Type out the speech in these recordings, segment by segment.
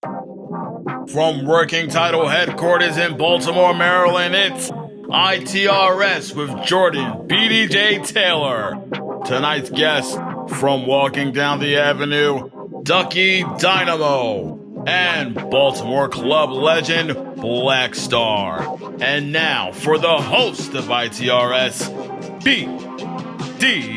From Working Title headquarters in Baltimore, Maryland, it's ITRS with Jordan BDJ Taylor. Tonight's guest from Walking Down the Avenue, DuckyDynamo, and Baltimore club legend BlaqStarr. And now for the host of ITRS, BDJ.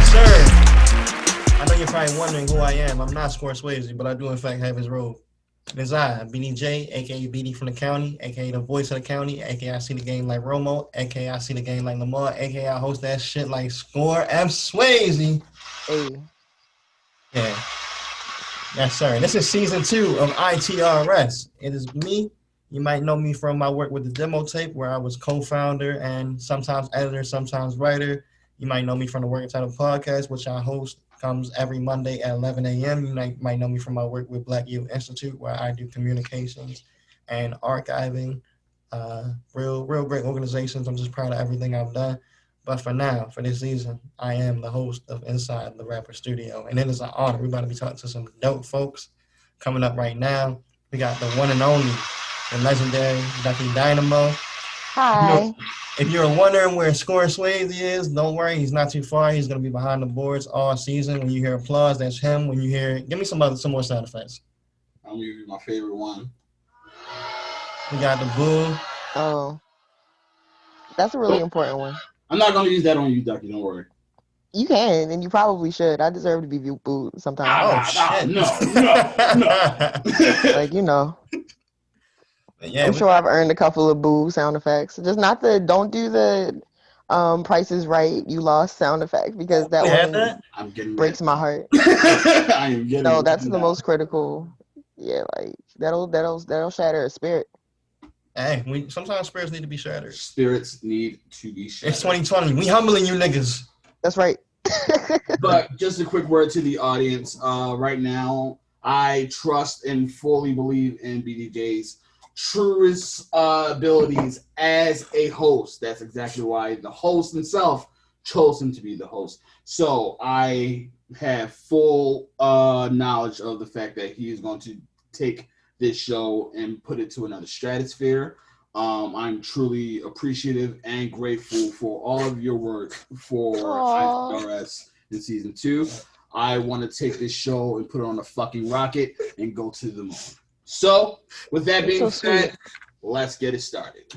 Sir, I know you're probably wondering who I am. I'm not Swayze, but I do in fact have his robe. It is I, BDJ, aka BD from the county, aka the voice of the county, aka I see the game like Romo, aka I see the game like Lamar, aka I host that shit like Score. I'm Swayze. Hey. Yeah. Yes, sir. This is season 2 of ITRS. It is me. You might know me from my work with the demo tape, where I was co-founder and sometimes editor, sometimes writer. You might know me from the Working Title podcast, which I host, comes every Monday at 11 a.m. You might know me from my work with Black Youth Institute, where I do communications and archiving. Real great organizations. I'm just proud of everything I've done. But for now, for this season, I am the host of Inside the Rapper Studio. And it is an honor. We're about to be talking to some dope folks. Coming up right now, we got the one and only, the legendary DuckyDynamo. Hi. If you're wondering where Score Swayze is, don't worry. He's not too far. He's going to be behind the boards all season. When you hear applause, that's him. When you hear, give me some more sound effects. I'm going to give you my favorite one. We got the boo. Oh, that's a really important one. I'm not going to use that on you, Ducky. Don't worry. You can, and you probably should. I deserve to be booed sometimes. No. Like, you know. Yeah, I'm sure I've earned a couple of boo sound effects. Just not don't do the Price is Right, you lost sound effect, because that one breaks my heart. I am getting No, that's the most critical. Yeah, like that'll shatter a spirit. Hey, sometimes spirits need to be shattered. Spirits need to be shattered. It's 2020. We humbling you niggas. That's right. But just a quick word to the audience. Right now, I trust and fully believe in BDJ's truest abilities as a host. That's exactly why the host himself chose him to be the host. So I have full knowledge of the fact that he is going to take this show and put it to another stratosphere. I'm truly appreciative and grateful for all of your work for ITRS in season 2. I want to take this show and put it on a fucking rocket and go to the moon. So, with that being said, let's get it started.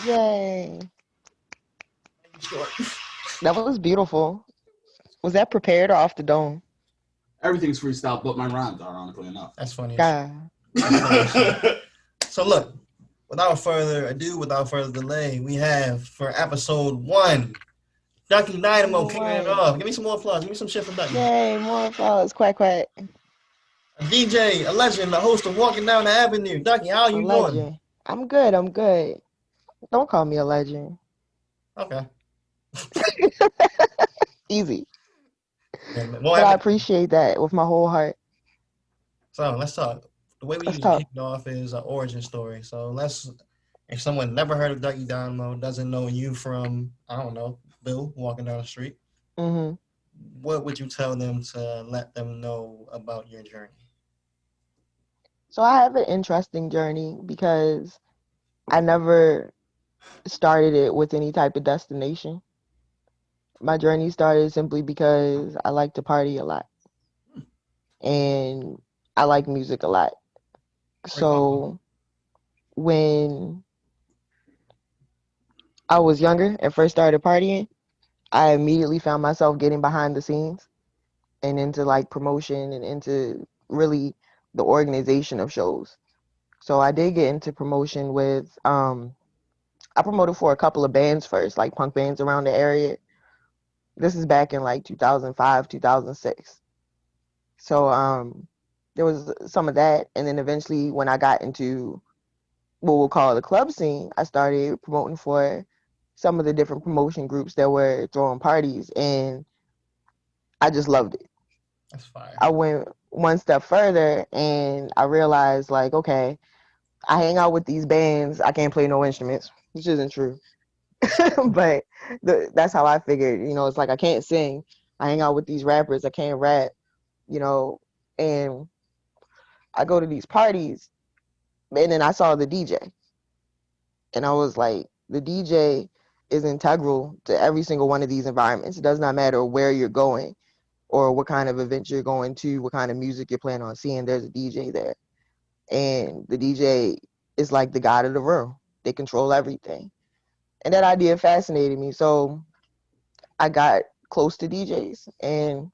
Yay. That was beautiful. Was that prepared or off the dome? Everything's freestyle, but my rhymes, ironically enough. That's funny. Yeah. So look, without further ado, without further delay, we have for episode 1, DuckyDynamo kicking it off. Give me some more applause. Give me some shit for Ducky. Yay, more applause. Quack, quack. A DJ, a legend, the host of Walking Down the Avenue. Ducky, how are you doing? I'm good. Don't call me a legend. Okay. Easy. Yeah, but I appreciate that with my whole heart. So let's talk. The way we usually kick it off is an origin story. So if someone never heard of DuckyDynamo, doesn't know you from, I don't know, Bill walking down the street, what would you tell them to let them know about your journey? So I have an interesting journey because I never started it with any type of destination. My journey started simply because I like to party a lot. And I like music a lot. So when I was younger and first started partying, I immediately found myself getting behind the scenes and into like promotion and into really the organization of shows. So I did get into promotion with, I promoted for a couple of bands first, like punk bands around the area. This is back in like 2005, 2006. So there was some of that. And then eventually when I got into what we'll call the club scene, I started promoting for some of the different promotion groups that were throwing parties. And I just loved it. That's fire. I went one step further and I realized like, okay, I hang out with these bands. I can't play no instruments, which isn't true. But that's how I figured. It's like I can't sing. I hang out with these rappers. I can't rap. And I go to these parties, and then I saw the DJ, and I was like, the DJ is integral to every single one of these environments. It does not matter where you're going or what kind of event you're going to, what kind of music you're planning on seeing. There's a DJ there, and the DJ is like the god of the room. They control everything, and that idea fascinated me. So I got close to DJs, and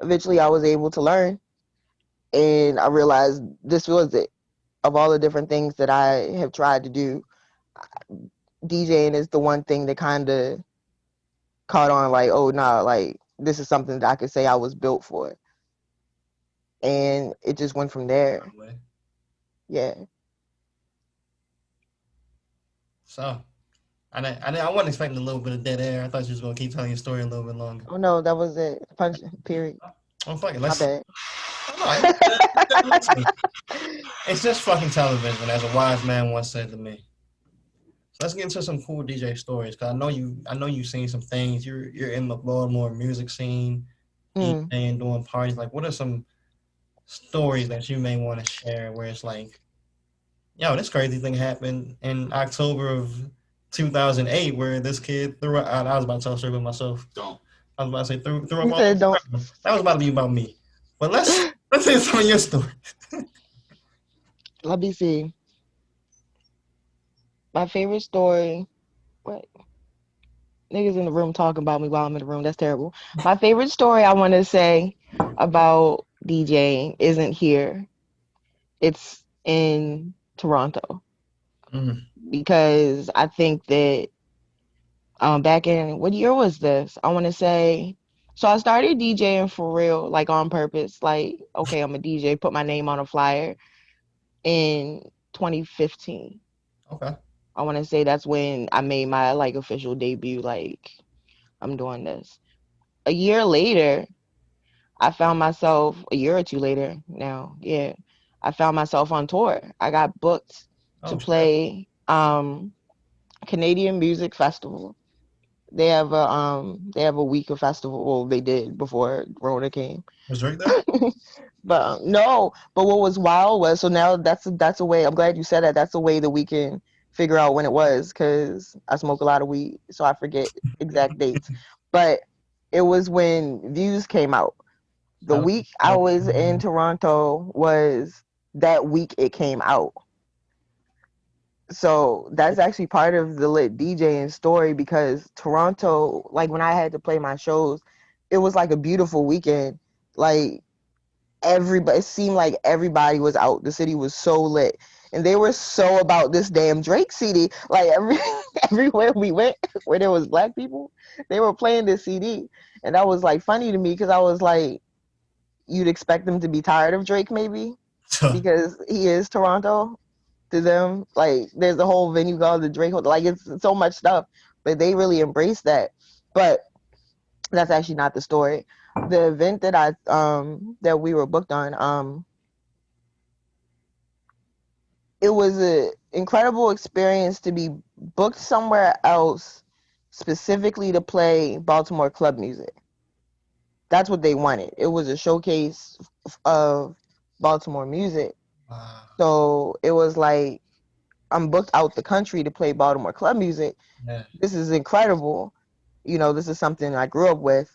eventually I was able to learn, and I realized this was it. Of all the different things that I have tried to do, DJing is the one thing that kind of caught on, like, oh, no, like, this is something that I could say I was built for. And it just went from there. Yeah. So, I wasn't expecting a little bit of dead air. I thought you was going to keep telling your story a little bit longer. Oh, no, that was it. Punch, period. Oh, fuck it. My bad. It's just fucking television, as a wise man once said to me. So let's get into some cool DJ stories, because I know you've seen some things. You're in the Baltimore music scene, DJing, doing parties. Like, what are some stories that you may want to share where it's like, yo, this crazy thing happened in October of 2008 where this kid threw out, I was about to tell a story about myself. Don't. I was about to say threw up You all said don't. That was about to be about me. But let's hear some of your stories. Let me see. My favorite story. What? Niggas in the room talking about me while I'm in the room. That's terrible. My favorite story I want to say about DJing isn't here. It's in Toronto. Because I think that back in, what year was this? I want to say, so I started DJing for real, like on purpose. Like, okay, I'm a DJ, put my name on a flyer in 2015. Okay. I want to say that's when I made my like official debut. Like, I'm doing this. A year later, I found myself, a year or two later now, yeah, I found myself on tour. I got booked to play Canadian Music Festival. They have a week of festival. Well, they did before Rona came. Was Drake there? But no. But what was wild was, so now that's a way. I'm glad you said that. That's a way that we can figure out when it was, because I smoke a lot of weed, so I forget exact dates. But it was when Views came out. The week I was in Toronto was that week it came out. So that's actually part of the lit DJing story, because Toronto, like when I had to play my shows, it was like a beautiful weekend. Like it seemed like everybody was out. The city was so lit. And they were so about this damn Drake CD. Like everywhere we went where there was black people, they were playing this CD. And that was like funny to me, because I was like, you'd expect them to be tired of Drake maybe, because he is Toronto. To them, like there's a whole venue called the Drake Hotel. Like it's so much stuff, but they really embrace that. But that's actually not the story. The event that that we were booked on, it was an incredible experience to be booked somewhere else specifically to play Baltimore club music. That's what they wanted. It was a showcase of Baltimore music. Wow. So it was like, I'm booked out the country to play Baltimore club music. Yeah. This is incredible. This is something I grew up with.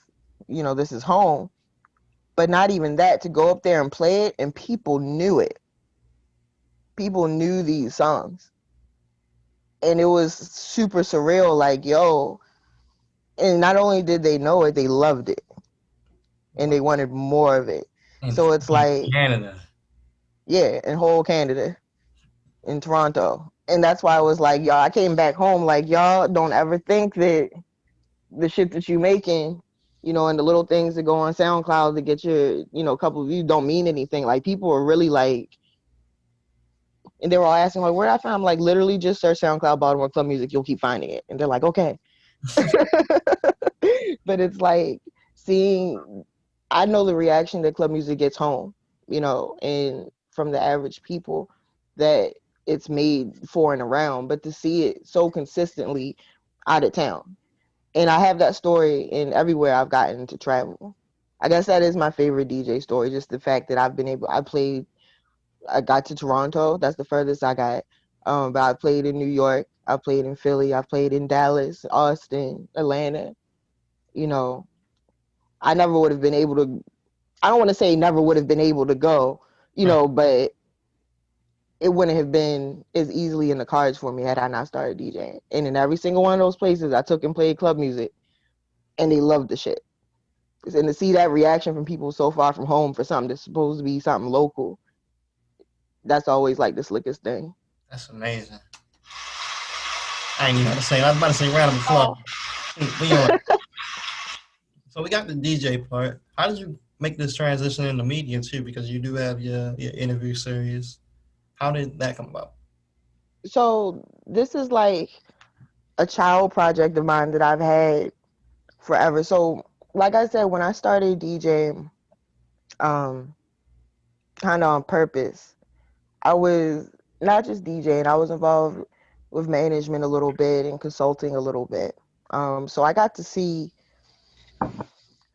This is home. But not even that, to go up there and play it, and people knew it. People knew these songs. And it was super surreal, like, yo. And not only did they know it, they loved it. And they wanted more of it. So it's like Canada. Yeah, in whole Canada, in Toronto. And that's why I was like, y'all, I came back home like, y'all don't ever think that the shit that you making, and the little things that go on SoundCloud to get your, couple of views don't mean anything. Like, people are really like, and they were all asking, like, where did I find? I'm like, literally just search SoundCloud Baltimore club music, you'll keep finding it. And they're like, okay. But it's like I know the reaction that club music gets home, and from the average people, that it's made for and around, but to see it so consistently out of town. And I have that story in everywhere I've gotten to travel. I guess that is my favorite DJ story, just the fact that I got to Toronto. That's the furthest I got. But I played in New York. I played in Philly. I played in Dallas, Austin, Atlanta. You know, I never would have been able to, I don't want to say never would have been able to go, but it wouldn't have been as easily in the cards for me had I not started DJing. And in every single one of those places, I took and played club music, and they loved the shit. And to see that reaction from people so far from home for something that's supposed to be something local, that's always like the slickest thing. That's amazing. I ain't even about to say. I was about to say round of applause. We on. So we got the DJ part. How did you make this transition into media too? Because you do have your interview series. How did that come about? So this is like a child project of mine that I've had forever. So like I said, when I started DJing, kind of on purpose, I was not just DJing, I was involved with management a little bit and consulting a little bit. So I got to see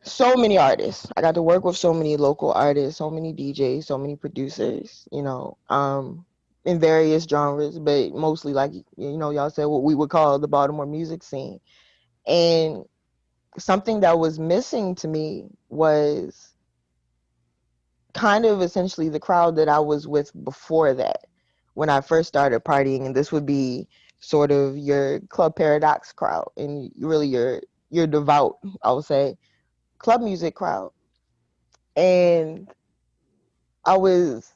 so many artists. I got to work with so many local artists, so many DJs, so many producers, in various genres, but mostly like, y'all said what we would call the Baltimore music scene. And something that was missing to me was kind of essentially the crowd that I was with before that, when I first started partying. And this would be sort of your Club Paradox crowd and really your devout, I would say, club music crowd. And I was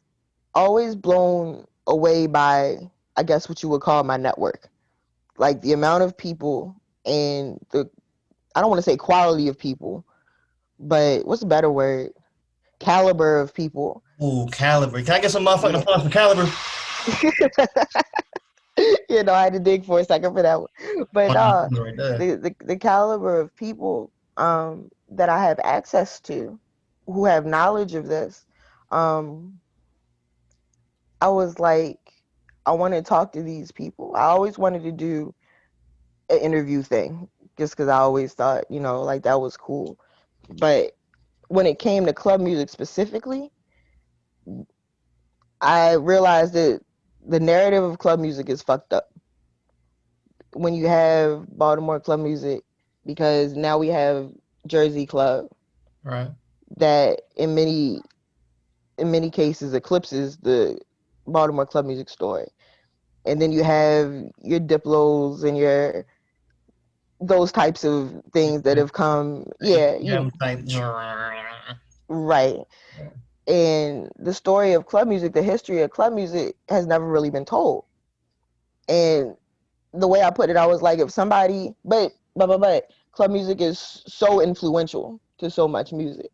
always blown away by, I guess, what you would call my network. Like the amount of people and I don't want to say quality of people, but what's a better word? Caliber of people. Ooh, Caliber. Can I get some motherfucking applause for Caliber? I had to dig for a second for that one. But Right there. the caliber of people that I have access to, who have knowledge of this, I was like, I want to talk to these people. I always wanted to do an interview thing just because I always thought, like that was cool. But when it came to club music specifically, I realized that the narrative of club music is fucked up. When you have Baltimore club music, because now we have Jersey Club, right, that in many cases eclipses the Baltimore club music story. And then you have your Diplos and those types of things that have come, right. And the story of club music, the history of club music has never really been told. And the way I put it, I was like, if somebody, but club music is so influential to so much music.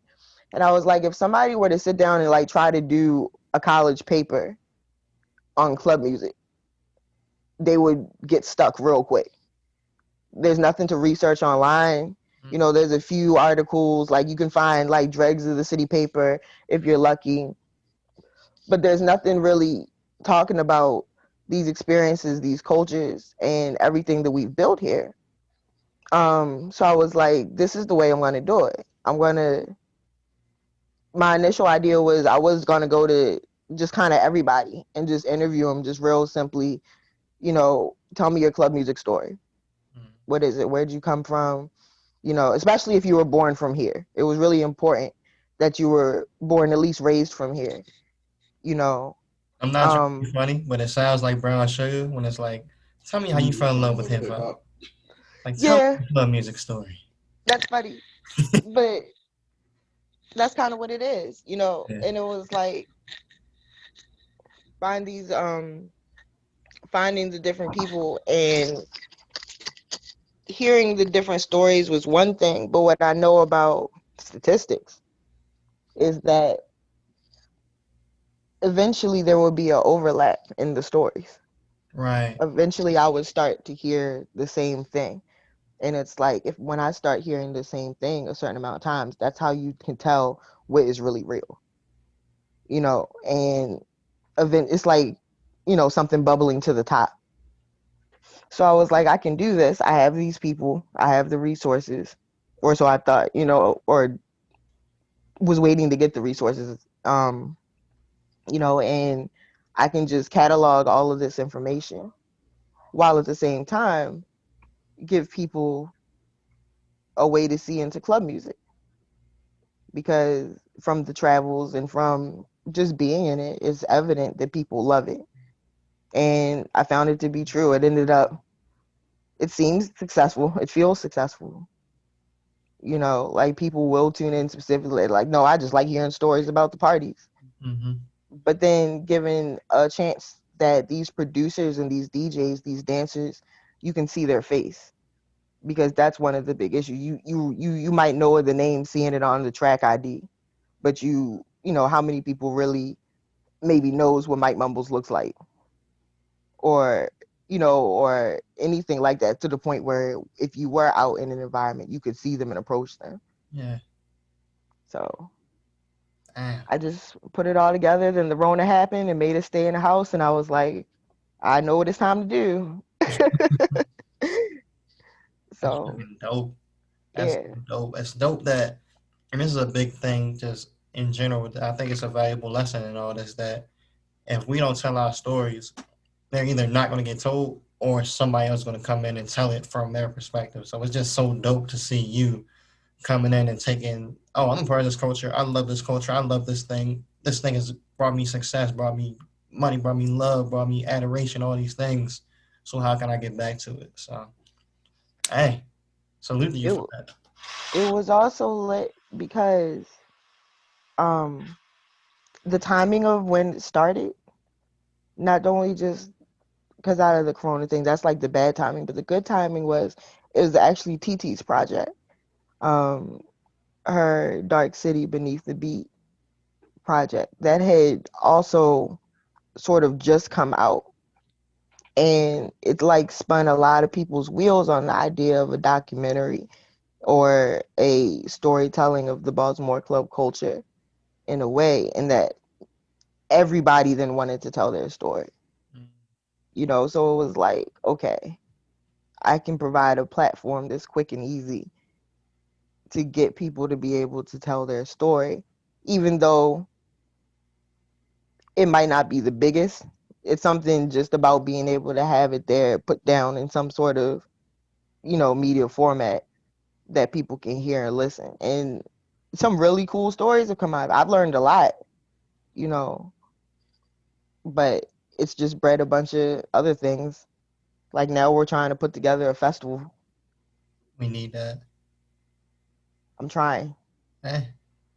And I was like, if somebody were to sit down and like try to do a college paper on club music, they would get stuck real quick. There's nothing to research online. There's a few articles, like you can find like dregs of the city paper if you're lucky. But there's nothing really talking about these experiences, these cultures, and everything that we've built here. So I was like, this is the way I'm going to do it. My initial idea was I was going to go to just kind of everybody and just interview them, just real simply, tell me your club music story. What is it? Where'd you come from? Especially if you were born from here. It was really important that you were born, at least raised from here. I'm not trying to be funny, but it sounds like brown sugar when it's like, tell me how you fell in love with hip hop. Like, tell me your club music story. That's funny. But that's kind of what it is, And it was like finding the different people and hearing the different stories was one thing, but what I know about statistics is that eventually there will be an overlap in the stories. Right. Eventually I would start to hear the same thing. And it's like, when I start hearing the same thing a certain amount of times, that's how you can tell what is really real. And it's like something bubbling to the top. So I was like, I can do this. I have these people. I have the resources, or so I thought, or was waiting to get the resources. And I can just catalog all of this information while at the same time give people a way to see into club music, because from the travels and from just being in it, it's evident that people love it. And I found it to be true. It seems successful. It feels successful. Like people will tune in specifically. Like, no, I just like hearing stories about the parties. Mm-hmm. But then given a chance that these producers and these DJs, these dancers, you can see their face, because that's one of the big issues. You might know the name, seeing it on the track ID, but how many people really maybe knows what Mike Mumbles looks like, or or anything like that, to the point where if you were out in an environment, you could see them and approach them. Yeah. So Damn. I just put it all together. Then the Rona happened and made us stay in the house, and I was like, I know what it's time to do. That's So fucking dope. That's yeah. dope. It's dope that, and this is a big thing just in general. I think it's a valuable lesson in all this, that if we don't tell our stories, they're either not going to get told or somebody else is going to come in and tell it from their perspective. So it's just so dope to see you coming in and taking, oh, I'm a part of this culture. I love this culture. I love this thing. This thing has brought me success, brought me money, brought me love, brought me adoration, all these things. So how can I get back to it? So, hey, salute to you It for that. it was also lit because um the timing of when it started, not only just because out of the corona thing, that's like the bad timing, but the good timing was it was actually TT's project. Um her Dark City Beneath the Beat project that had also sort of just come out, and it like spun a lot of people's wheels on the idea of a documentary or a storytelling of the Baltimore club culture in a way, and that everybody then wanted to tell their story. So it was like, okay, I can provide a platform that's quick and easy to get people to be able to tell their story, even though it might not be the biggest. It's something just about being able to have it there, put down in some sort of, media format that people can hear and listen. And some really cool stories have come out. I've learned a lot, you know, but it's just bred a bunch of other things. Like now we're trying to put together a festival. We need that. I'm trying. Hey,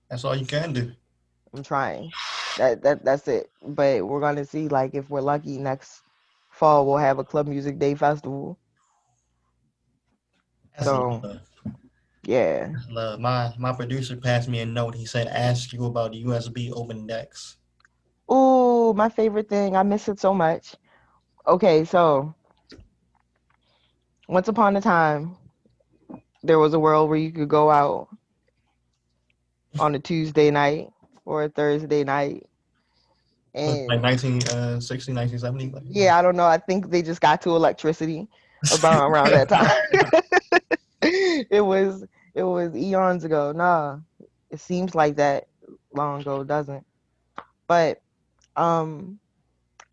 that's all you can do. I'm trying. That's it. But we're gonna see, like, if we're lucky, next fall we'll have a Club Music Day festival. That's So love. yeah. That's love. My producer passed me a note. He said, "Ask you about the USB open decks." Ooh, my favorite thing. I miss it so much. Okay, so once upon a time, there was a world where you could go out on a Tuesday night or a Thursday night, Like and 1960, 1970. Like, yeah, I don't know. I think they just got to electricity about around that time. It was eons ago. Nah, it seems like that long ago, doesn't? But um,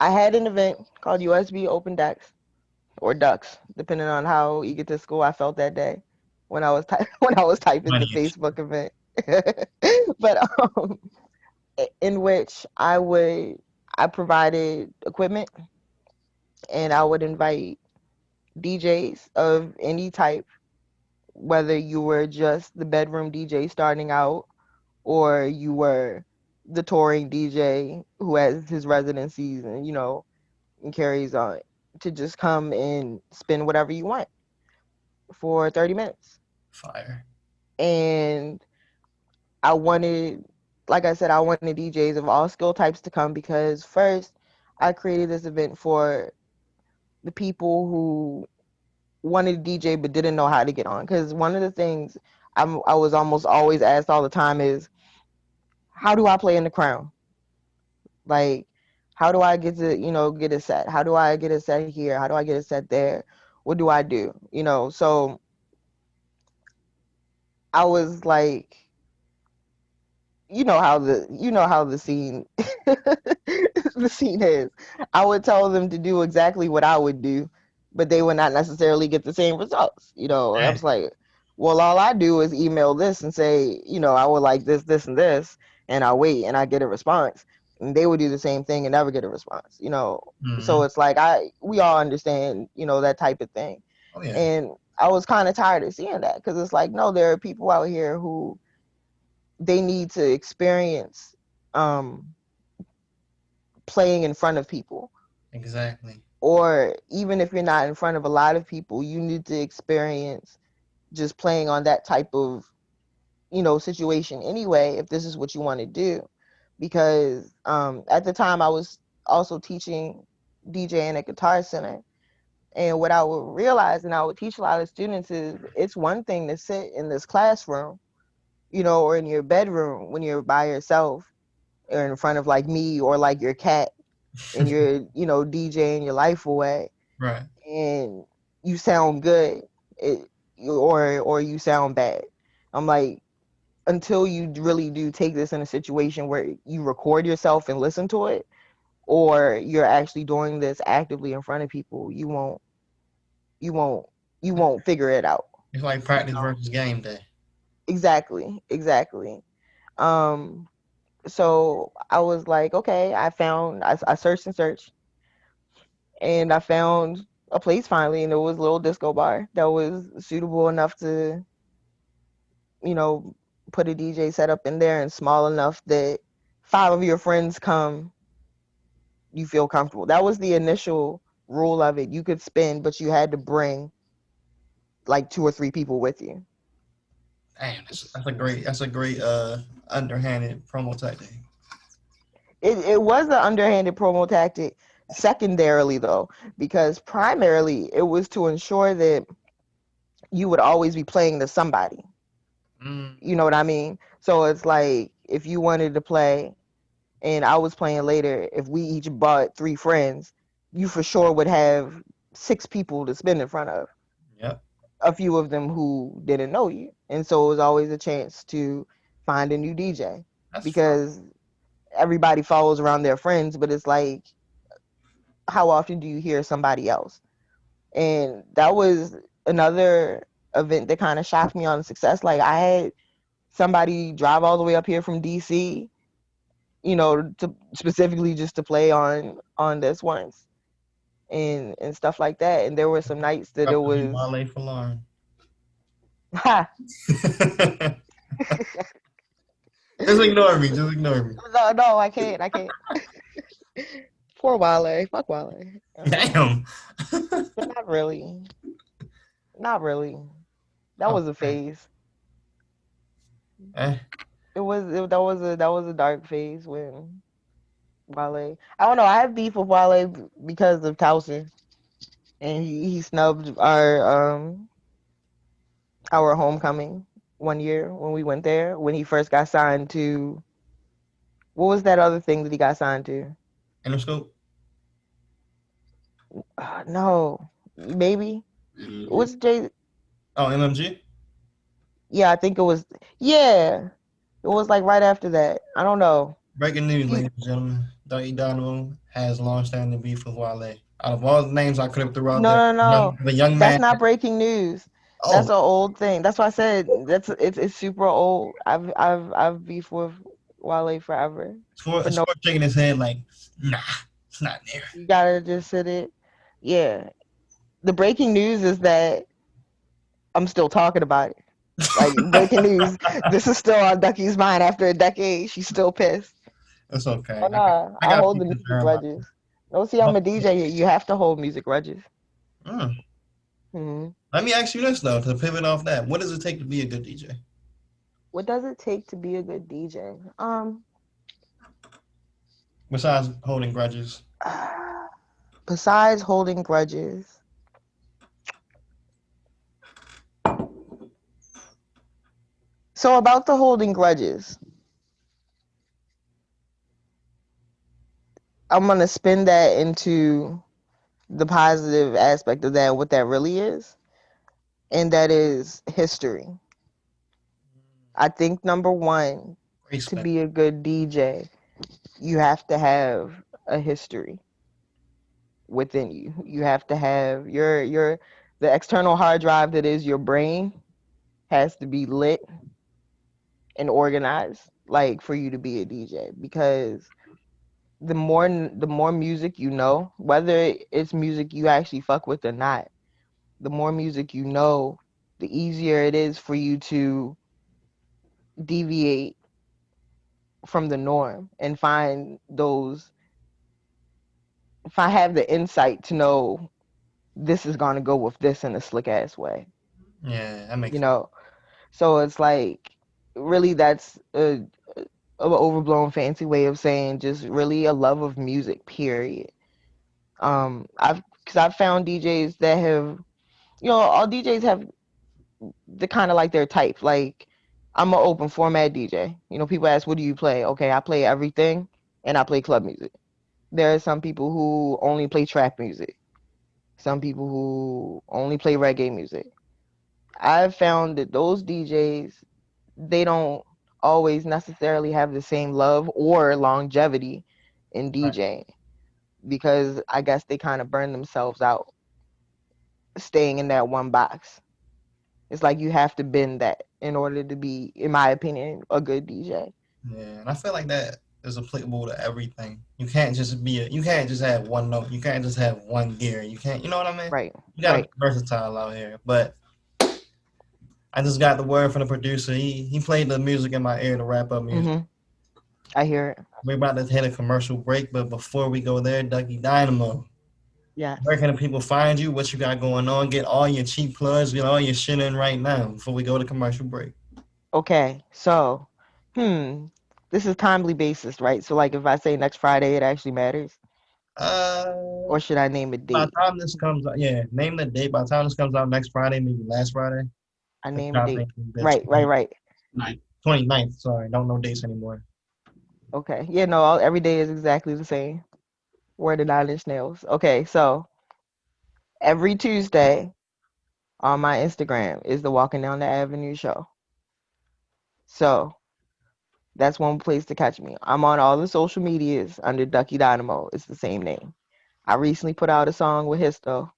I had an event called USB Open Decks, or Ducks, depending on how egotistical I felt that day when I was when I was typing the Money. Facebook event. But in which I provided equipment, and I would invite DJs of any type, whether you were just the bedroom DJ starting out or you were the touring DJ who has his residencies and and carries on, to just come and spin whatever you want for 30 minutes. Fire. And I wanted, like I said, I wanted DJs of all skill types to come, because first I created this event for the people who wanted to DJ but didn't know how to get on. Because one of the things I was almost always asked all the time is, how do I play in the crown? Like, How do I get to, get a set? How do I get a set here? How do I get a set there? What do I do? So I was like, how the scene the scene is. I would tell them to do exactly what I would do, but they would not necessarily get the same results. I was like, well, all I do is email this and say, I would like this, this, and this, and I wait and I get a response. And they would do the same thing and never get a response. So it's like we all understand, that type of thing. Oh, yeah. And I was kind of tired of seeing that, because it's like, no, there are people out here who they need to experience playing in front of people. Exactly. Or even if you're not in front of a lot of people, you need to experience just playing on that type of, situation anyway, if this is what you want to do. Because at the time I was also teaching DJing at Guitar Center. And what I would realize, and I would teach a lot of students, is it's one thing to sit in this classroom, or in your bedroom when you're by yourself, or in front of like me or like your cat, and you're, DJing your life away. Right. And you sound good, or you sound bad. I'm like, until you really do take this in a situation where you record yourself and listen to it, or you're actually doing this actively in front of people, you won't figure it out. It's like practice versus game day. Exactly. So I was like, okay, I searched and searched, and I found a place finally, and it was a little disco bar that was suitable enough to, put a DJ setup in there, and small enough that 5 of your friends come, you feel comfortable. That was the initial rule of it. You could spin, but you had to bring like 2 or 3 people with you. Damn, that's a great underhanded promo tactic. It was an underhanded promo tactic secondarily, though, because primarily it was to ensure that you would always be playing to somebody. You know what I mean? So it's like, if you wanted to play and I was playing later, if we each brought 3 friends, you for sure would have 6 people to spin in front of. Yep. A few of them who didn't know you. And so it was always a chance to find a new DJ. That's because fun. Everybody follows around their friends, but it's like, how often do you hear somebody else? And that was another event that kind of shocked me on the success. Like, I had somebody drive all the way up here from DC, to specifically just to play on this once, and stuff like that. And there were some nights that it was Wale for Lauren. ha. Just ignore me. No, I can't. Poor Wale. Fuck Wale. Damn. But not really. That was a phase. Eh. That was a dark phase when Wale. I don't know. I have beef with Wale because of Towson, and he snubbed our homecoming one year when we went there, when he first got signed to. What was that other thing that he got signed to? Interscope. No, maybe. What's Jay? Oh, MMG. Yeah, I think it was. Yeah, it was like right after that. I don't know. Breaking news, ladies and gentlemen. DuckyDynamo has long-standing beef with Wale. Out of all the names I could have threw out there, No. the young That's man. not breaking news. Oh, That's an old thing. That's why I said it's super old. I've beef with Wale forever. Sport shaking his head like, nah, it's not there. You gotta just sit it. Yeah. The breaking news is that I'm still talking about it. Like, breaking news. This is still on Ducky's mind after a decade. She's still pissed. That's okay. Oh, nah, I hold the music grandma. grudges. No, see, I'm a DJ. You have to hold music grudges. Let me ask you this, though, to pivot off that. What does it take to be a good DJ? What does it take to be a good DJ? Besides holding grudges. Besides holding grudges. So about the holding grudges. I'm gonna spin that into the positive aspect of that, what that really is, and that is history. I think number one, to Respect. be a good DJ, you have to have a history within you. You have to have the external hard drive that is your brain has to be lit and organized, like for you to be a DJ, because the more music you know, whether it's music you actually fuck with or not, the more music you know, the easier it is for you to deviate from the norm and if I have the insight to know this is gonna go with this in a slick ass way, Yeah, that makes you sense. know. So it's like really that's a overblown fancy way of saying just really a love of music, period. I've found DJs that have, all DJs have the kind of like their type. Like I'm an open format DJ. People ask, what do you play? Okay, I play everything and I play club music. There are some people who only play trap music. Some people who only play reggae music. I've found that those DJs, they don't always necessarily have the same love or longevity in Right. DJing because I guess they kind of burn themselves out staying in that one box. It's like you have to bend that in order to be, in my opinion, a good DJ. Yeah, and I feel like that is applicable to everything. You can't just you can't just have one note. You can't just have one gear. You can't, you know what I mean? Right, You gotta right. be versatile out here. But I just got the word from the producer. He played the music in my ear to wrap up music. Mm-hmm. I hear it. We're about to hit a commercial break, but before we go there, DuckyDynamo, Yes. where can the people find you? What you got going on? Get all your cheap plugs, get all your shit in right now before we go to commercial break. Okay, so, this is timely basis, right? So, like, if I say next Friday, it actually matters, Uh, or should I name a by the date? time this comes out, yeah, name the date. By the time this comes out next Friday, maybe last Friday. I The name a top date. that's Right, right, right. 29th. Sorry, don't know dates anymore. Okay. Yeah, no, every day is exactly the same. Word of 9 Inch Nails. Okay, so every Tuesday on my Instagram is the Walking Down the Avenue show. So that's one place to catch me. I'm on all the social medias under DuckyDynamo. It's the same name. I recently put out a song with Histo,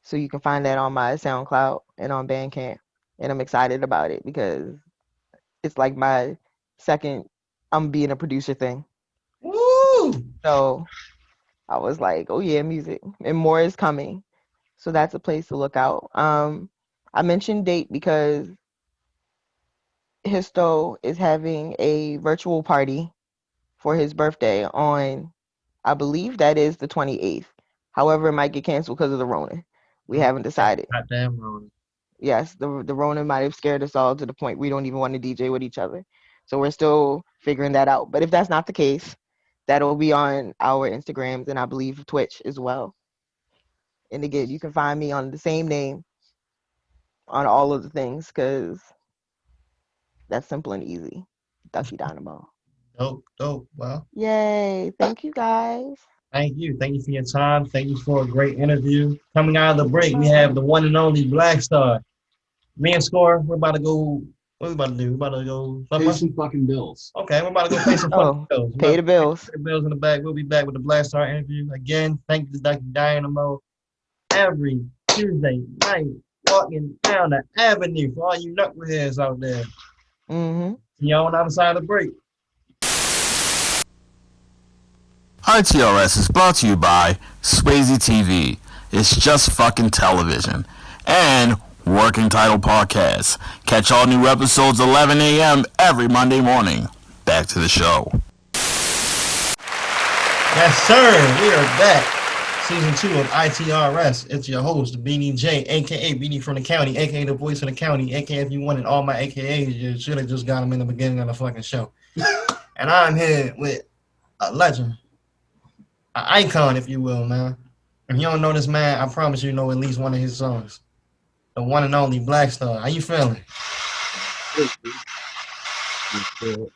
so you can find that on my SoundCloud and on Bandcamp. And I'm excited about it because it's like my second I'm being a producer thing. Woo! So I was like, oh yeah, music. And more is coming. So that's a place to look out. I mentioned date because Histo is having a virtual party for his birthday on, I believe that is the 28th. However, it might get canceled because of the Rona. We haven't decided. Goddamn wrong. Yes, the Rona might have scared us all to the point we don't even want to DJ with each other. So we're still figuring that out. But if that's not the case, that'll be on our Instagrams and I believe Twitch as well. And again, you can find me on the same name on all of the things because that's simple and easy. DuckyDynamo. Dope. Well, Yay. Thank you guys. thank you. Thank you for your time. Thank you for a great interview. Coming out of the break, we have the one and only BlaqStarr. Me and Score, we're about to go. What we about to do? We're about to go. Pay some fucking bills. Okay, we're about to go pay some fucking bills. Pay the bills. Pay the bills in the back. We'll be back with the BlaqStarr interview. Again, thank you to DuckyDynamo. Every Tuesday night, walking down the avenue for all you knuckleheads out there. Mm-hmm. See y'all on the other side of the break. ITRS is brought to you by Swayze TV. It's just fucking television. And Working Title Podcast. Catch all new episodes 11 a.m. every Monday morning. Back to the show. Yes, sir. We are back. Season 2 of ITRS. It's your host, Beanie J, a.k.a. Beanie from the County, a.k.a. the voice of the county, a.k.a. if you wanted all my a.k.a.s, you should have just got them in the beginning of the fucking show. And I'm here with a legend, an icon, if you will, man. If you don't know this man, I promise you know at least one of his songs. The one and only BlaqStarr. How you feeling? I'm still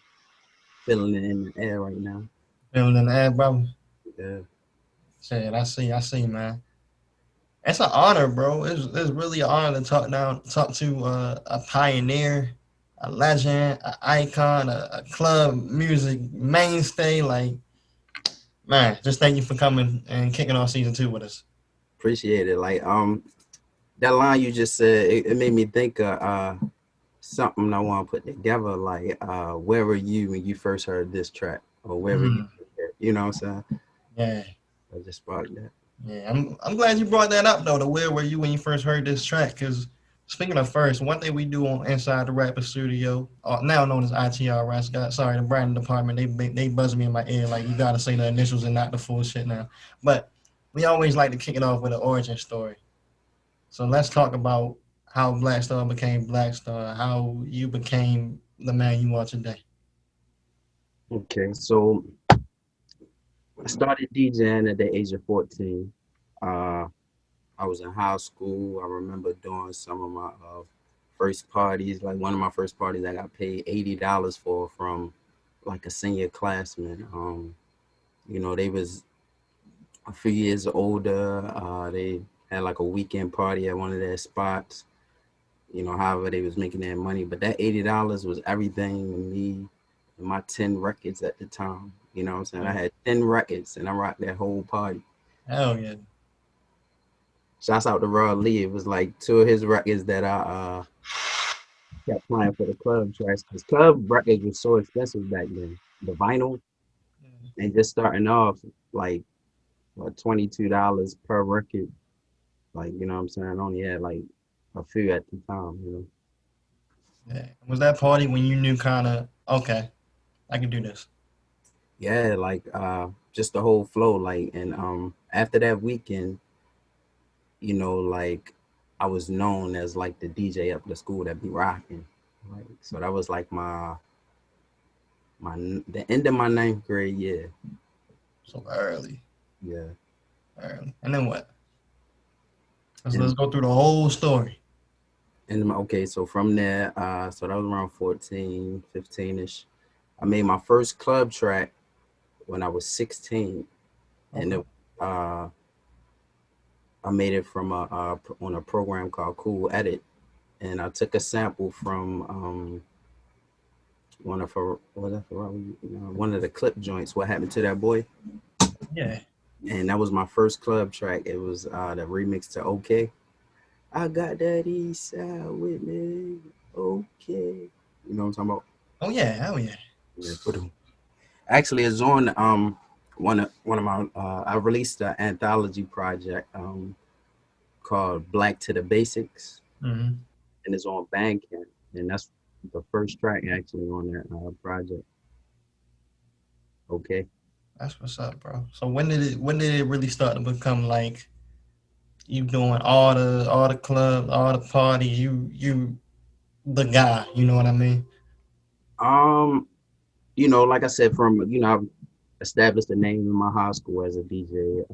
feeling it in the air right now. Feeling in the air, brother? Yeah. Shit, I see, man. It's an honor, bro. It's really an honor to talk to a pioneer, a legend, an icon, a club music mainstay. Like, man, just thank you for coming and kicking off season 2 with us. Appreciate it. Like that line you just said, it made me think of something I want to put together. Like where were you when you first heard this track, or where were you? You know what I'm saying? Yeah. I just sparked that. Yeah, I'm glad you brought that up though. The where were you when you first heard this track? Because speaking of first, one thing we do on Inside the Rapper Studio, now known as ITRS, sorry, the branding department, they buzz me in my ear like you gotta say the initials and not the full shit now. But we always like to kick it off with an origin story. So let's talk about how BlaqStarr became BlaqStarr, how you became the man you are today. Okay, so I started DJing at the age of 14. Uh, I was in high school. I remember doing some of my first parties. Like one of my first parties, I got paid $80 for from like a senior classman. You know, they was a few years older. They had like a weekend party at one of their spots. You know, however they was making their money. But that $80 was everything to me and my 10 records at the time. You know what I'm saying? I had 10 records and I rocked that whole party. Hell yeah. Shouts out to Rod Lee. It was like 2 of his records that I kept playing for the club tracks. Because club records was so expensive back then. The vinyl, and just starting off like what, $22 per record. Like, you know what I'm saying? I only had like a few at the time, you know. Yeah. Was that party when you knew kind of, okay, I can do this? Yeah, like just the whole flow. Like, and after that weekend, you know, like I was known as like the DJ up the school that be rocking. Like, so that was like the end of my 9th grade year. So early. Yeah. Early. And then what? Let's go through the whole story. And okay, so from there, so that was around 14, 15-ish. I made my first club track when I was 16. And it, I made it from on a program called Cool Edit. And I took a sample from one of the clip joints. What happened to that boy? Yeah. And that was my first club track. It was the remix to OK. I got that east side with me. Okay. You know what I'm talking about? Oh yeah, hell yeah. Yeah. Actually, it's on one of my I released an anthology project called Black to the Basics, and it's on Bandcamp, and that's the first track actually on that project. Okay. That's what's up, bro. So when did it really start to become like you doing all the clubs, all the parties, you the guy, you know what I mean? You know, like I said, from I've established a name in my high school as a DJ.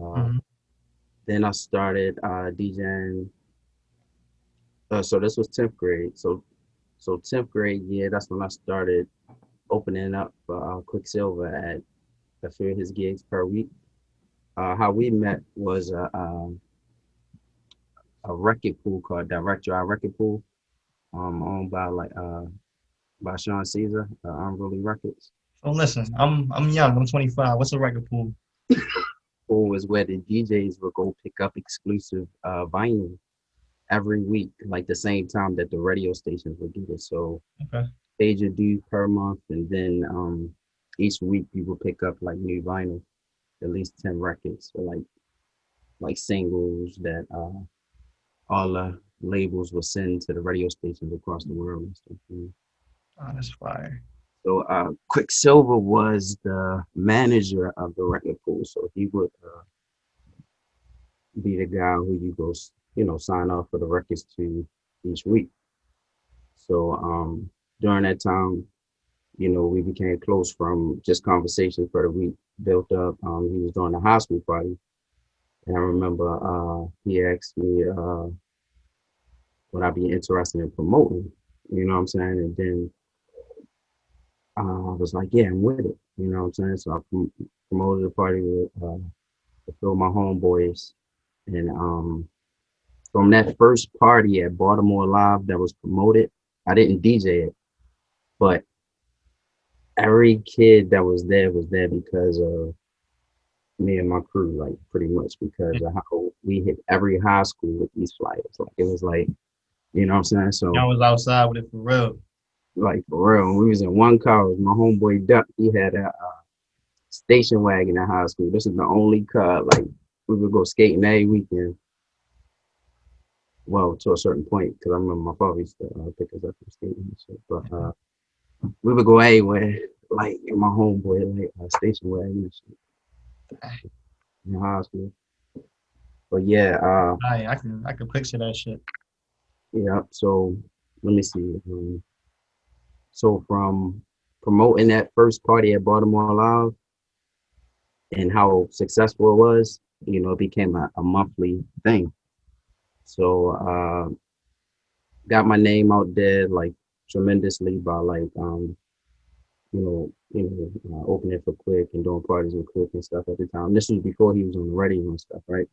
Then I started DJing. So this was 10th grade. So 10th grade, yeah, that's when I started opening up Quicksilver at a few of his gigs per week. How we met was a record pool called Direct Drive Record Pool, owned by Sean Caesar, Unruly Records. So listen, I'm young, I'm 25. What's a record pool? Pool is where the DJs will go pick up exclusive vinyl every week, like the same time that the radio stations would do this. So pay your dues per month, and then each week you will pick up like new vinyl, at least 10 records, or like singles that all the labels will send to the radio stations across the world and stuff. Oh, that's fire. So Quicksilver was the manager of the record pool, so he would be the guy who you go, sign off for the records to each week. So during that time, we became close from just conversations for the week built up. He was doing a high school party, and I remember he asked me would I be interested in promoting, you know what I'm saying? And then I was like, yeah, I'm with it, you know what I'm saying? So I promoted the party with to feel my homeboys. And from that first party at Baltimore Live that was promoted, I didn't DJ it, but every kid that was there because of me and my crew, like pretty much because of how we hit every high school with these flyers. Like it was like, you know what I'm saying? So Y'all was outside with it for real. like for real, when we was in one car, it was my homeboy Duck. He had a station wagon in high school. This is the only car. Like we would go skating every weekend. Well, to a certain point, because I remember my father used to pick us up from skating and shit. But we would go anywhere, like in my homeboy, like station wagon and shit in high school. But yeah, I can picture that shit. yeah. So let me see. So from promoting that first party at Baltimore Live and how successful it was, you know, it became a monthly thing. So got my name out there like tremendously by like opening for Quick and doing parties with Quick and stuff at the time. This was before he was on the radio and stuff, right?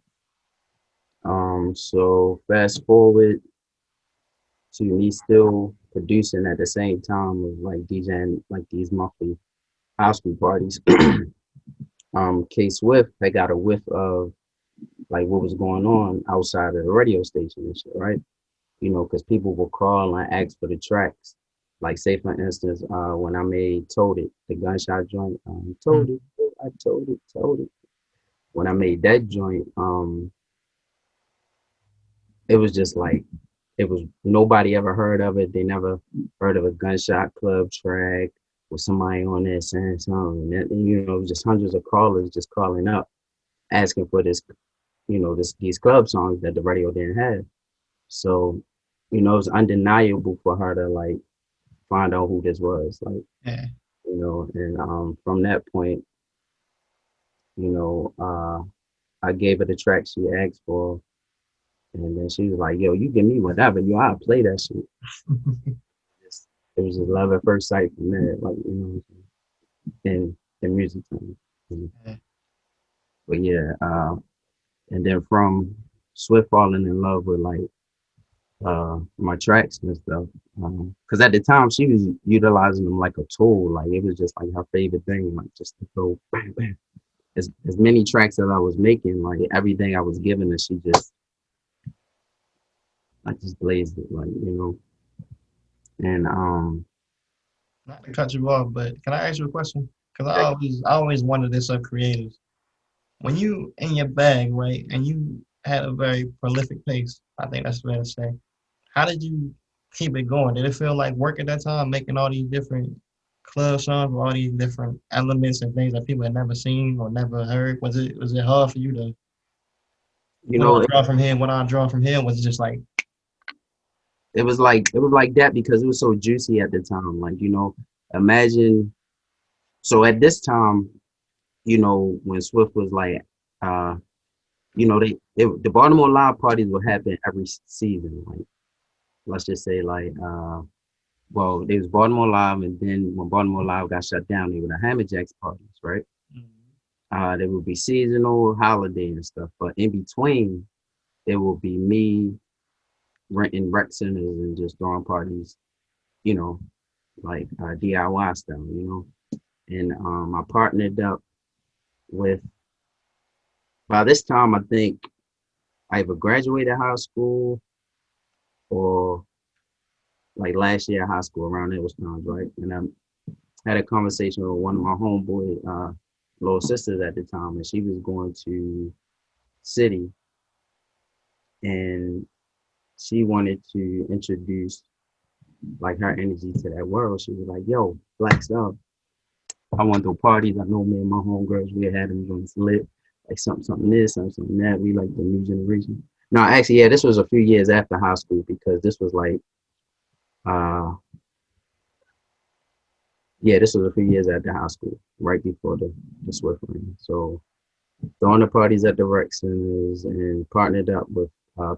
So fast forward to me still producing at the same time of like DJing like these monthly high school parties. K Swift had got a whiff of like what was going on outside of the radio station and shit, right? You know, because people will call and ask for the tracks. Like say for instance, when I made Told It, the gunshot joint, told it, I told it. When I made that joint, it was just like it was nobody ever heard of it. They never heard of a gunshot club track with somebody on there saying something. And you know, just hundreds of callers just calling up, asking for this, you know, these club songs that the radio didn't have. So, you know, it was undeniable for her to like find out who this was. Like, Yeah. you know, and from that point, you know, I gave her the track she asked for. And then she was like, yo, you give me whatever, yo, I'll play that shit. It was just love at first sight from there, like, you know, and the music thing. Yeah. But yeah, and then from Swift falling in love with like my tracks and stuff. Because at the time she was utilizing them like a tool, like it was just like her favorite thing, like just to go bang, bang. As many tracks that I was making, like everything I was giving her, I just blazed it, like, you know. And Not to cut you off, but can I ask you a question? Because I always wondered this of creators. When you in your bag, right, and you had a very prolific pace, I think that's fair to say. How did you keep it going? Did it feel like work at that time, making all these different club songs with all these different elements and things that people had never seen or never heard? Was it hard for you to you what I know, draw from here, what I draw from here? Was it just like it was like that because it was so juicy at the time. Like, you know, imagine so at this time, you know, when Swift was like you know, the Baltimore Live parties would happen every season. Like let's just say like well, there was Baltimore Live, and then when Baltimore Live got shut down, they were the Hammerjacks parties, right? There would be seasonal, holiday, and stuff. But in between, it will be me renting rec centers and just throwing parties, you know, like DIY style, you know. And I partnered up with. By this time, I think I either graduated high school or like last year high school around those times, right? And I had a conversation with one of my homeboy little sisters at the time, and she was going to City, and she wanted to introduce like her energy to that world. She was like, "Yo, BlaqStarr, I want to parties. I know me and my homegirls, we had them joints lit, like something this, something that. We like the new generation." No, actually, yeah, this was a few years after high school because this was like, yeah, this was a few years after high school, right before the Swift ring. So throwing the parties at the rec centers and partnered up with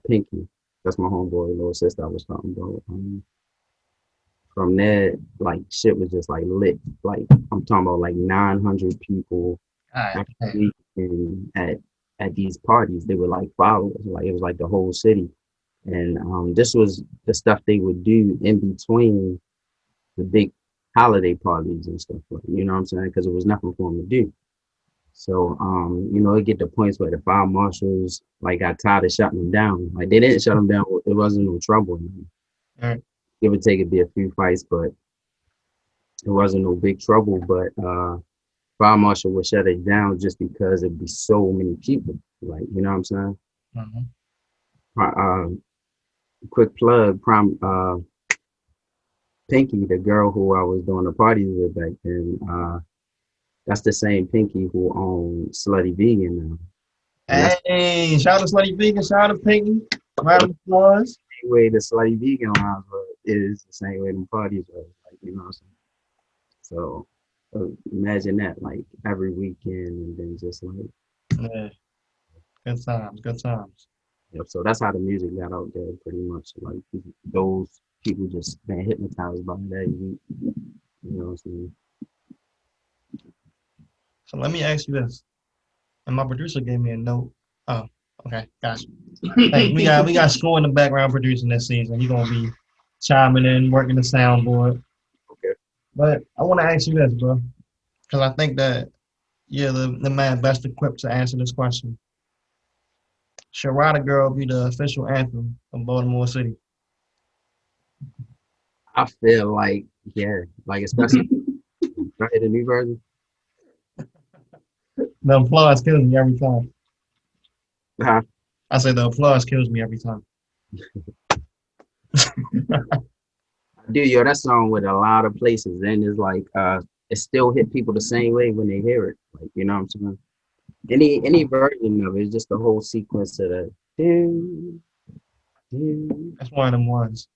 Pinky. That's my homeboy, little sister I was talking about. From there, like shit was just like lit. Like I'm talking about like 900 people all right, every week and at at these parties. They were like followers, like it was like the whole city. And this was the stuff they would do in between the big holiday parties and stuff like, you know what I'm saying? Because it was nothing for them to do. So, it get to points where the fire marshals like got tired of shutting them down. Like they didn't shut them down. It wasn't no trouble. Right. Give or take, it'd be a few fights, but it wasn't no big trouble. But fire marshal would shut it down just because it'd be so many people. Like, you know what I'm saying? Mm-hmm. Quick plug, Pinky, the girl who I was doing the parties with back then. That's the same Pinky who owns Slutty Vegan now. Hey, shout out to Slutty Vegan, shout out to Pinky. Round of applause. The way the Slutty Vegan lines is the same way the parties are. Like, you know what I'm saying? So imagine that, like every weekend, and then just like. Yeah. Good times, good times. Yep. So that's how the music got out there, pretty much. Like those people just been hypnotized by that. You know what I'm saying? So let me ask you this. And my producer gave me a note. Oh, okay, gotcha. Hey, we got school in the background producing this season. You're gonna be chiming in, working the soundboard. Okay. But I want to ask you this, bro, because I think that you're the man best equipped to answer this question. Should Rider Girl be the official anthem of Baltimore City? I feel like, yeah, like especially I hear the new version. The applause kills me every time. Huh? I say the applause kills me every time. Dude, yo, that song with a lot of places, and it's like it still hit people the same way when they hear it. Like, you know what I'm saying? Any version of it, it's just the whole sequence of the do, That's one of them ones.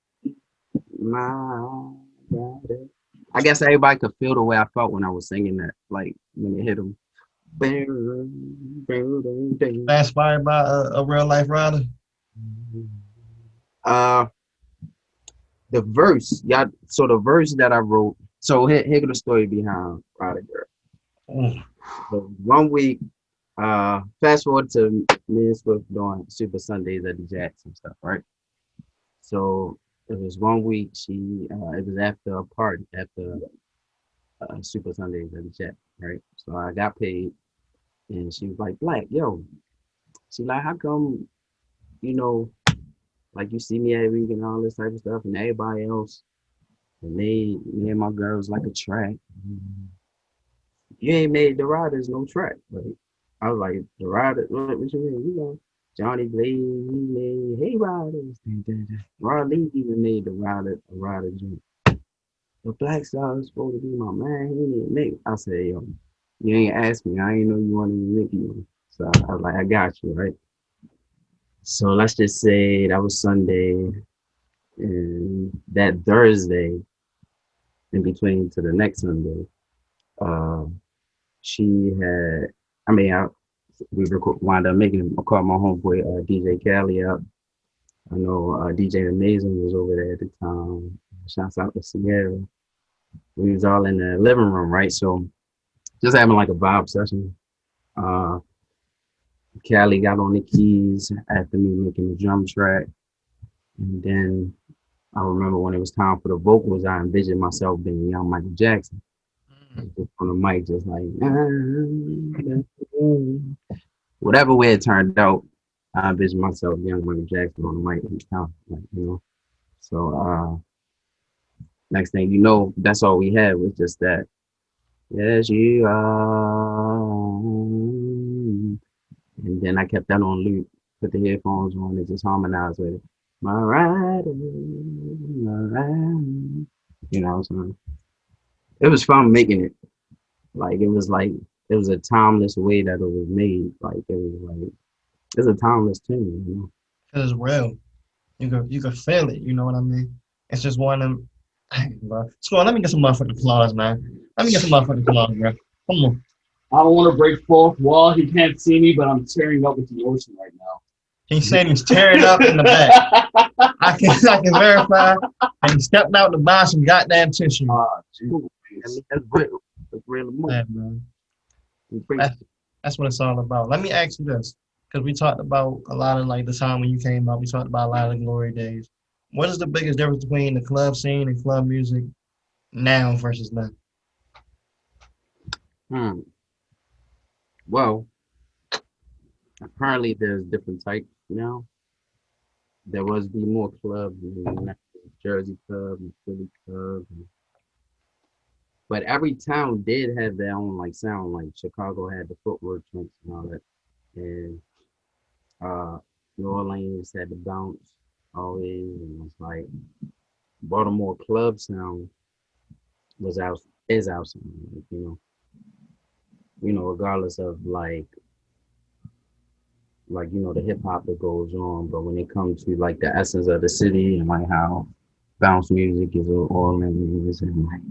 my rider. I guess everybody could feel the way I felt when I was singing that, like when it hit them. That's inspired by a real life rider. The verse, yeah. So the verse that I wrote. So here go the story behind Rider Girl. So 1 week, fast forward to me and Swift doing Super Sundays at the Jacks and stuff, right? So it was 1 week. It was after a party after Super Sundays at the Jack, right? So I got paid, and she was like, "Black, yo," she like, "How come, like you see me every week and all this type of stuff, and everybody else, and me and my girls like a track. You ain't made the Riders no track." Like, I was like, "The Riders, what you mean? Johnny Blaze, he made Hey Riders. Rod Lee even made the Rider joint. The BlaqStarr is supposed to be my man. He didn't make it." I said, "Yo, you ain't asked me. I ain't know you wanted to make you." So I was like, "I got you, right?" So let's just say that was Sunday, and that Thursday, in between to the next Sunday, she had. We wound up making. I called my homeboy DJ Cali up. I know DJ Amazing was over there at the time. Shouts out to Sierra. We was all in the living room, right? So just having like a vibe session. Cali got on the keys after me making the drum track. And then I remember when it was time for the vocals, I envisioned myself being young Michael Jackson. Just on the mic, just like, whatever way it turned out, I envisioned myself young Michael Jackson on the mic. So next thing you know, that's all we had was just that. Yes, you are. And then I kept that on loop, put the headphones on, and just harmonized with it. My rider, my rider. You know what I'm saying? It was fun making it. Like, it was a timeless way that it was made. Like, it's a timeless tune, It's real. You could feel it, you know what I mean? It's just one of them. Dang, bro. Score, let me get some motherfucking applause, man. Let me get some motherfucking applause, bro. Come on. I don't want to break fourth wall. He can't see me, but I'm tearing up with emotion right now. He said he's tearing up in the back. I can verify. And he stepped out to buy some goddamn tissue. That's real. That's real emotion. Yeah, man. That's what it's all about. Let me ask you this. because we talked about a lot of like the time when you came out. We talked about a lot of the glory days. What is the biggest difference between the club scene and club music now versus then? Hmm. Well, apparently there's different types now. There was be more clubs, Jersey club and Philly club, but every town did have their own like sound. Like Chicago had the footwork joints and all that, and uh, New Orleans had the bounce always, and it's like Baltimore club sound was out is out sound, like, regardless of the hip hop that goes on, but when it comes to like the essence of the city and like how bounce music is all in music and like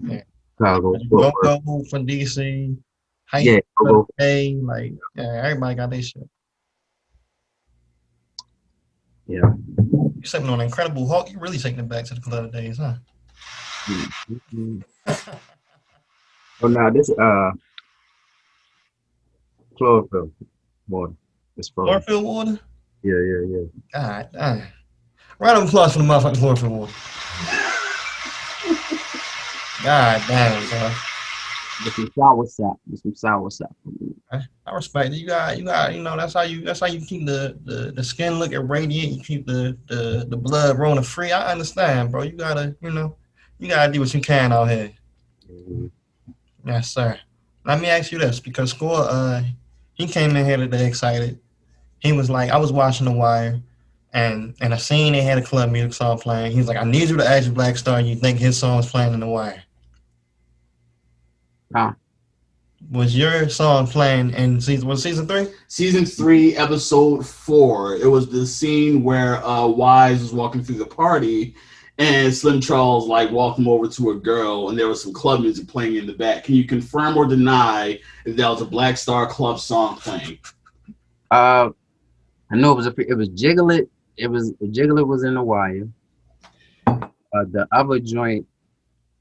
Yeah. Chicago Go footwork. go from DC, hype Yeah, for go. the day, like yeah, everybody got their shit. Yeah. You sipping on Incredible Hulk, you really taking it back to the club days, huh? Mhm. Oh no, this chlorophyll water. It's frozen. Chlorophyll water? Yeah. God damn. Round of applause for the motherfucking chlorophyll water. God damn, bro. With some sour sap. With some sour sap. I respect it. That's how you keep the skin looking radiant. You keep the blood rolling free. I understand, bro. You gotta do what you can out here. Mhm. Yes, sir. Let me ask you this, because Score, he came in here today excited. He was like, I was watching The Wire, and in a scene they had a club music song playing. He's like, I need you to ask BlaqStarr, you think his song was playing in The Wire? Huh. Was your song playing in season 3? Season 3, episode 4. It was the scene where Wise was walking through the party, and Slim Charles like walked him over to a girl, and there was some club music playing in the back. Can you confirm or deny if that was a BlaqStarr club song playing? I know it was Jiggle It. It was Jiggle It was in The Wire. The other joint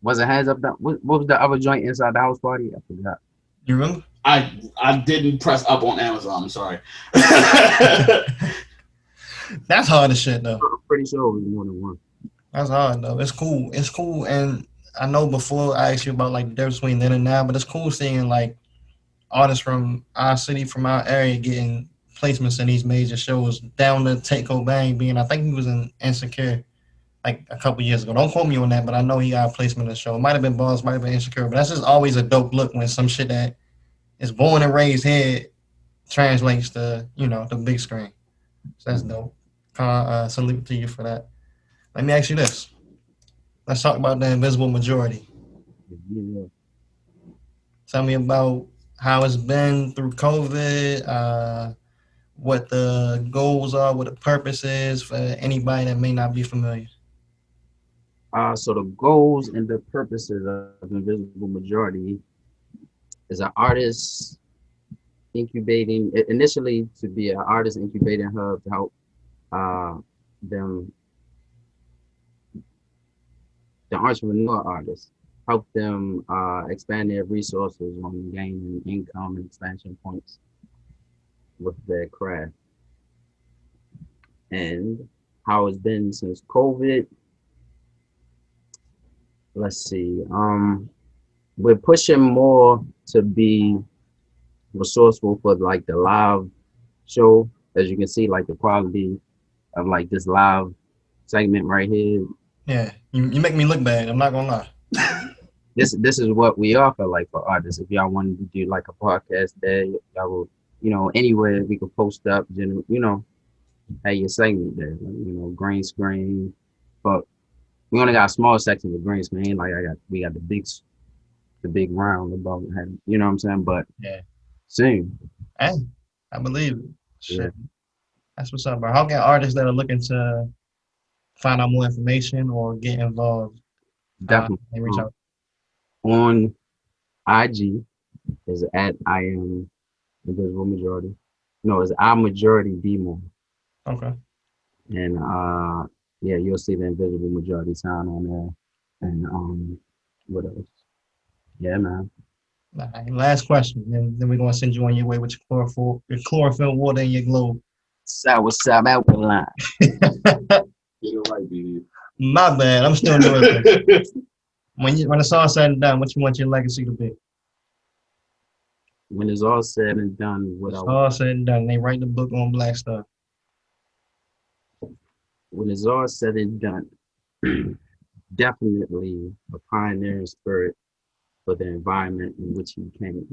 was it Hands Up Down. What was the other joint inside the house party? I forgot. You remember? I didn't press up on Amazon. I'm sorry. That's hard as shit, though. I'm pretty sure it was more than one. That's hard, though. It's cool. It's cool. And I know before I asked you about like the difference between then and now, but it's cool seeing like artists from our city, from our area, getting placements in these major shows. Down to Take Bang being, I think he was in Insecure like a couple years ago. Don't quote me on that, but I know he got a placement in the show. It might have been Boss, might have been Insecure, but that's just always a dope look when some shit that is born and raised here translates to the big screen. So that's dope. Salute to you for that. Let me ask you this. Let's talk about the invisible majority. Yeah. Tell me about how it's been through COVID, what the goals are, what the purpose is for anybody that may not be familiar. So the goals and the purposes of Invisible Majority is an artist incubating initially to be an artist incubating hub to help them the entrepreneur artists help them expand their resources on gaining income and expansion points with their craft. And how it's been since COVID. Let's see. We're pushing more to be resourceful for like the live show. As you can see, like the quality of like this live segment right here. Yeah, you make me look bad. I'm not gonna lie. This is what we offer like for artists. If y'all wanted to do like a podcast there, y'all will, anywhere we could post up, have your segment there, like, green screen. But we only got a small section of green screen. Like we got the big round above, you know what I'm saying? But Yeah. soon. Hey, I believe it. Yeah. Shit. That's what's up, bro. How can artists that are looking to find out more information or get involved, Definitely. they reach out? On IG is at I am Invisible Majority. No, it's I Majority Demo. Okay. And yeah, you'll see the Invisible Majority sign on there. And what else? Yeah, man. All right, last question. Then we're gonna send you on your way with your chlorophyll water and your globe. Sour line. Get it right, BD. My bad. I'm still doing it. When it's all said and done, what you want your legacy to be? When it's all said and done, It's all said and done. They write the book on BlaqStarr. when it's all said and done, definitely a pioneering spirit for the environment in which he came.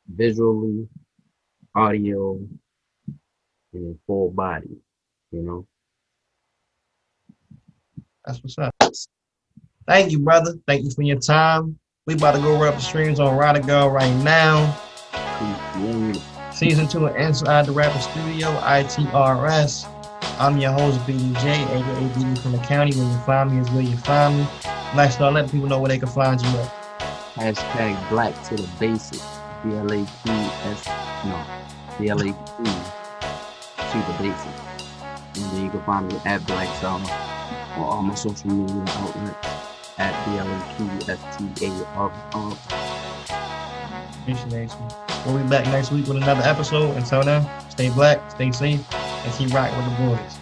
Visually, audio, and in full body, you know. That's what's up. Thank you, brother. Thank you for your time. We about to go rub the streams on Ride Girl right now. Season 2 of Inside the Rapper Studio, ITRS. I'm your host, BDJ, aka BD from the county. Where you find me is where you find me. BlaqStarr, let people know where they can find you at. Hashtag black to the basics. BLAQS, no, BLAQ to the basics. And then you can find me at BlaqStarr on all my social media outlets at BLAQSTAR. Appreciate you. We'll be back next week with another episode. Until then, stay black, stay safe, and keep rocking with the boys.